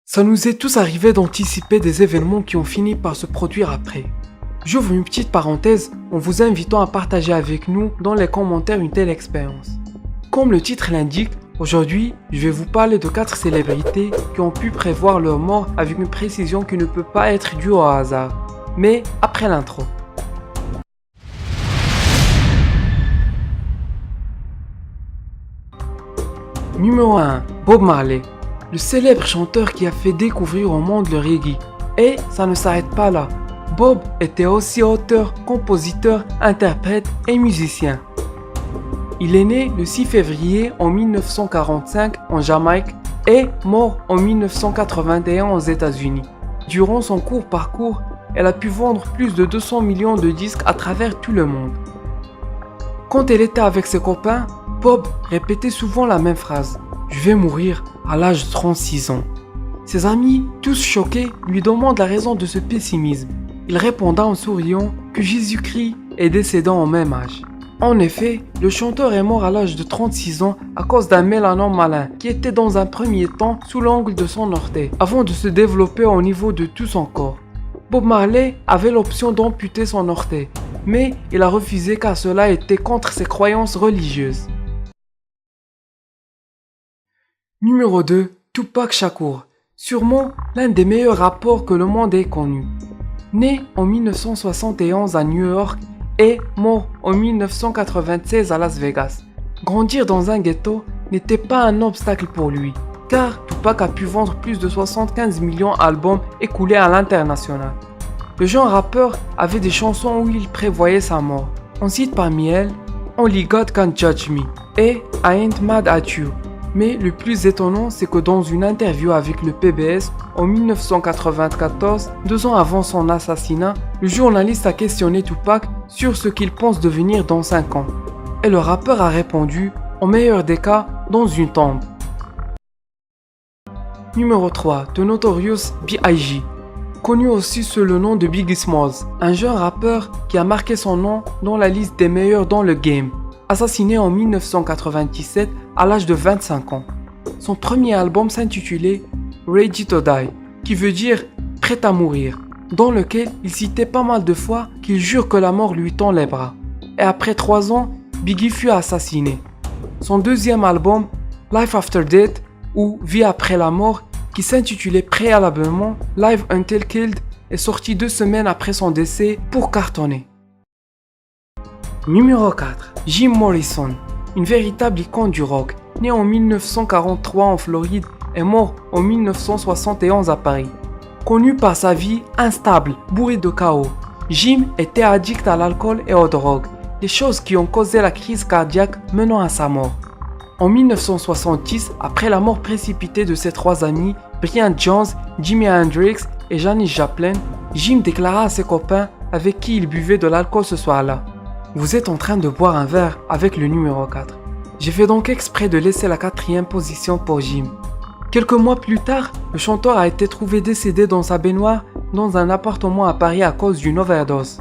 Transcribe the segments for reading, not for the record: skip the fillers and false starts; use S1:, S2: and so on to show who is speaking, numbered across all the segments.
S1: Ça nous est tous arrivé d'anticiper des événements qui ont fini par se produire après. J'ouvre une petite parenthèse en vous invitant à partager avec nous dans les commentaires une telle expérience. Comme le titre l'indique, aujourd'hui, je vais vous parler de 4 célébrités qui ont pu prévoir leur mort avec une précision qui ne peut pas être due au hasard. Mais après l'intro. Numéro 1. Bob Marley, le célèbre chanteur qui a fait découvrir au monde le reggae. Et ça ne s'arrête pas là. Bob était aussi auteur, compositeur, interprète et musicien. Il est né le 6 février en 1945 en Jamaïque et mort en 1981 aux États-Unis. Durant son court parcours, elle a pu vendre plus de 200 millions de disques à travers tout le monde. Quand elle était avec ses copains, Bob répétait souvent la même phrase: « Je vais mourir à l'âge de 36 ans ». Ses amis, tous choqués, lui demandent la raison de ce pessimisme. Il répondra en souriant que Jésus-Christ est décédé au même âge. En effet, le chanteur est mort à l'âge de 36 ans à cause d'un mélanome malin qui était dans un premier temps sous l'angle de son orteil, avant de se développer au niveau de tout son corps. Bob Marley avait l'option d'amputer son orteil, mais il a refusé car cela était contre ses croyances religieuses. Numéro 2. Tupac Shakur, sûrement l'un des meilleurs rappeurs que le monde ait connu. Né en 1971 à New York et mort en 1996 à Las Vegas. Grandir dans un ghetto n'était pas un obstacle pour lui, car Tupac a pu vendre plus de 75 millions d'albums écoulés à l'international. Le jeune rappeur avait des chansons où il prévoyait sa mort. On cite parmi elles Only God Can Judge Me et I Ain't Mad at You. Mais le plus étonnant, c'est que dans une interview avec le PBS en 1994, 2 ans avant son assassinat, le journaliste a questionné Tupac sur ce qu'il pense devenir dans 5 ans. Et le rappeur a répondu, au meilleur des cas, dans une tombe. Numéro 3. The Notorious B.I.G., connu aussi sous le nom de Biggie Smalls, un jeune rappeur qui a marqué son nom dans la liste des meilleurs dans le game. Assassiné en 1997 à l'âge de 25 ans. Son premier album s'intitulait Ready to Die, qui veut dire prêt à mourir, dans lequel il citait pas mal de fois qu'il jure que la mort lui tend les bras. Et après 3 ans, Biggie fut assassiné. Son deuxième album, Life After Death, ou Vie après la mort, qui s'intitulait préalablement Live Until Killed, est sorti 2 semaines après son décès pour cartonner. Numéro 4. Jim Morrison, une véritable icône du rock, né en 1943 en Floride et mort en 1971 à Paris. Connu par sa vie instable, bourrée de chaos, Jim était addict à l'alcool et aux drogues, des choses qui ont causé la crise cardiaque menant à sa mort. En 1970, après la mort précipitée de ses 3 amis, Brian Jones, Jimi Hendrix et Janis Joplin, Jim déclara à ses copains avec qui il buvait de l'alcool ce soir-là: vous êtes en train de boire un verre avec le numéro 4. J'ai fait donc exprès de laisser la 4e position pour Jim. Quelques mois plus tard, le chanteur a été trouvé décédé dans sa baignoire dans un appartement à Paris à cause d'une overdose.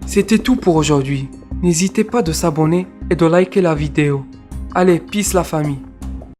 S1: C'était tout pour aujourd'hui. N'hésitez pas de s'abonner et de liker la vidéo. Allez, peace la famille.